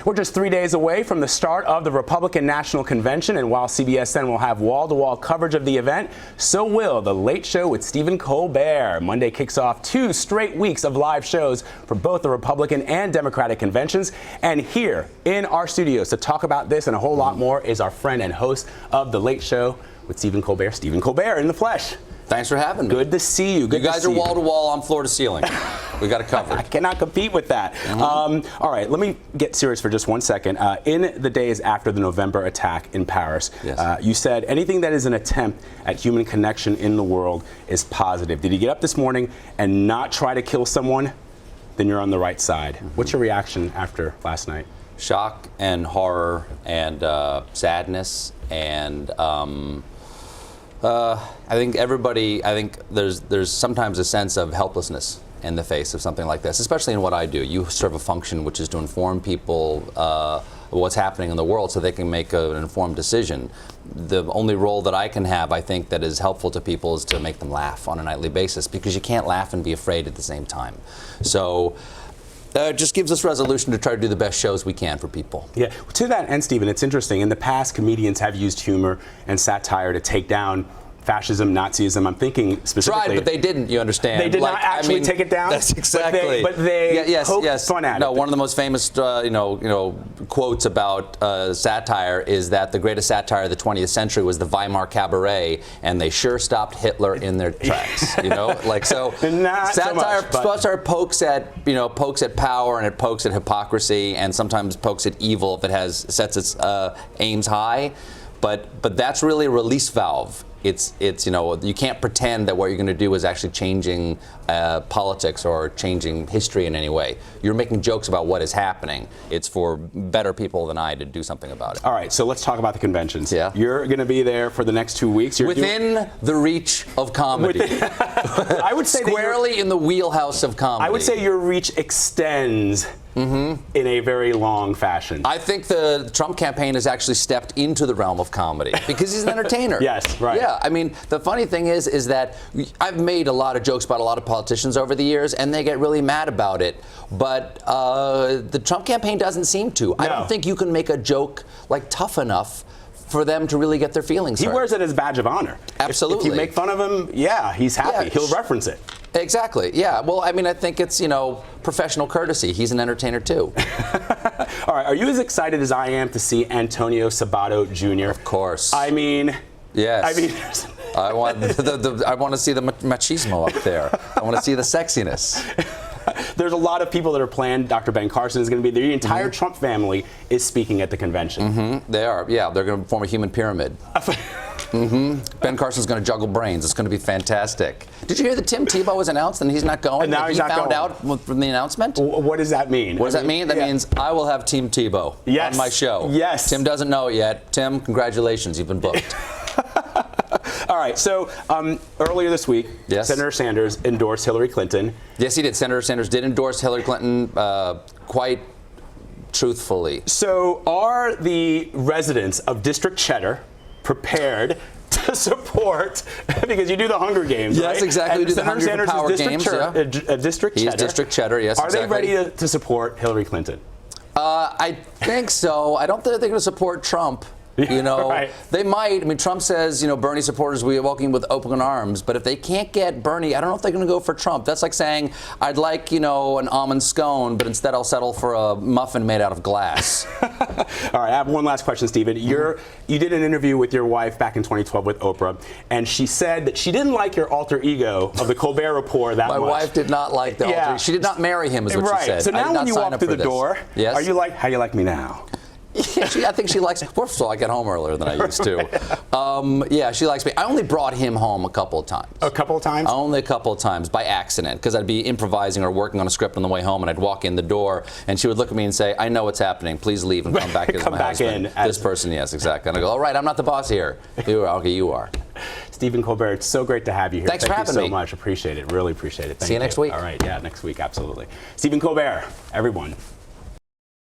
We're just 3 days away from the start of the Republican National Convention, and while CBSN will have wall-to-wall coverage of the event, so will The Late Show with Stephen Colbert. Monday kicks off 2 straight weeks of live shows for both the Republican and Democratic conventions. And here in our studios to talk about this and a whole lot more is our friend and host of The Late Show with Stephen Colbert, Stephen Colbert in the flesh. Thanks for having me. Good to see you. You guys are wall to wall, I'm floor to ceiling. We got it covered. I cannot compete with that. All right, let me get serious for just 1 second. In the days after the November attack in Paris, yes. You said anything that is an attempt at human connection in the world is positive. Did you get up this morning and not try to kill someone? Then you're on the right side. What's your reaction after last night? Shock and horror and sadness and I think there's sometimes a sense of helplessness in the face of something like this, especially in what I do. You serve a function which is to inform people what's happening in the world so they can make an informed decision. The only role that I can have, I think, that is helpful to people is to make them laugh on a nightly basis, because you can't laugh and be afraid at the same time. So it just gives us resolution to try to do the best shows we can for people. Yeah, to that end, Stephen, it's interesting. In the past, comedians have used humor and satire to take down fascism, Nazism. I'm thinking specifically. Tried, but they didn't. You understand? They did not actually take it down. That's exactly. But they poked fun at it. No, one of the most famous, quotes about satire is that the greatest satire of the 20th century was the Weimar Cabaret, and they sure stopped Hitler in their tracks. Satire pokes at power, and it pokes at hypocrisy, and sometimes pokes at evil if it sets its aims high. But that's really a release valve. It's you can't pretend that what you're going to do is actually changing politics or changing history in any way. You're making jokes about what is happening. It's for better people than I to do something about it. All right, so let's talk about the conventions. Yeah. You're going to be there for the next 2 weeks. Within the reach of comedy. I would say squarely in the wheelhouse of comedy. I would say your reach extends in a very long fashion. I think the Trump campaign has actually stepped into the realm of comedy because he's an entertainer. Yes, right. Yeah, I mean, the funny thing is that I've made a lot of jokes about a lot of politicians over the years, and they get really mad about it. But the Trump campaign doesn't seem to. No. I don't think you can make a joke tough enough for them to really get their feelings hurt. He wears it as a badge of honor. Absolutely. If you make fun of him, yeah, he's happy. He'll reference it. Exactly. Yeah. Well, I mean, I think it's, professional courtesy. He's an entertainer, too. All right. Are you as excited as I am to see Antonio Sabato Jr.? Of course. I mean, yes. I mean, I want to see the machismo up there. I want to see the sexiness. There's a lot of people that are planned. Dr. Ben Carson is going to be there. The entire Trump family is speaking at the convention. They are. Yeah, they're going to form a human pyramid. Ben Carson's going to juggle brains. It's going to be fantastic. Did you hear that Tim Tebow was announced and he's not going? And now he's not going. He found out from the announcement? What does that mean? What does that mean? That means I will have Team Tebow on my show. Yes. Tim doesn't know it yet. Tim, congratulations. You've been booked. All right, so earlier this week, Senator Sanders endorsed Hillary Clinton. Yes, he did. Senator Sanders did endorse Hillary Clinton quite truthfully. So are the residents of District Cheddar prepared to support, because you do the Hunger Games, right? Yes, exactly. We do the Hunger Sanders Power Games. District Cheddar. He's District Cheddar, yes, Are exactly. they ready to support Hillary Clinton? I think so. I don't think they're going to support Trump. Right. They might. I mean, Trump says, Bernie supporters, we welcome with open arms. But if they can't get Bernie, I don't know if they're going to go for Trump. That's like saying, I'd like, an almond scone, but instead I'll settle for a muffin made out of glass. All right, I have one last question, Stephen. You did an interview with your wife back in 2012 with Oprah, and she said that she didn't like your alter ego of the Colbert Report that much. My wife did not like the alter ego. She did not marry him, is what she said. So now when you walk through the door, are you like, how you like me now? Yeah, I think she likes. First of all, I get home earlier than I used to. Yeah, she likes me. I only brought him home a couple of times. A couple of times? Only a couple of times by accident, because I'd be improvising or working on a script on the way home, and I'd walk in the door, and she would look at me and say, "I know what's happening. Please leave and come back as my husband." This person, yes, exactly. And I go, "All right, I'm not the boss here. You are. Okay, you are." Stephen Colbert, it's so great to have you here. Thanks for having me. Thank you so much. Appreciate it. Really appreciate it. See you next week. All right. Yeah, next week. Absolutely. Stephen Colbert, everyone.